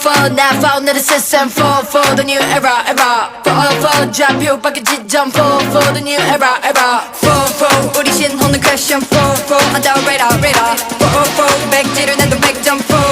for now found the system for the new era for 좌표 바뀐 지점 for the new era for 우리 신혼은 question for on the radar for 백지를 내도 100점 for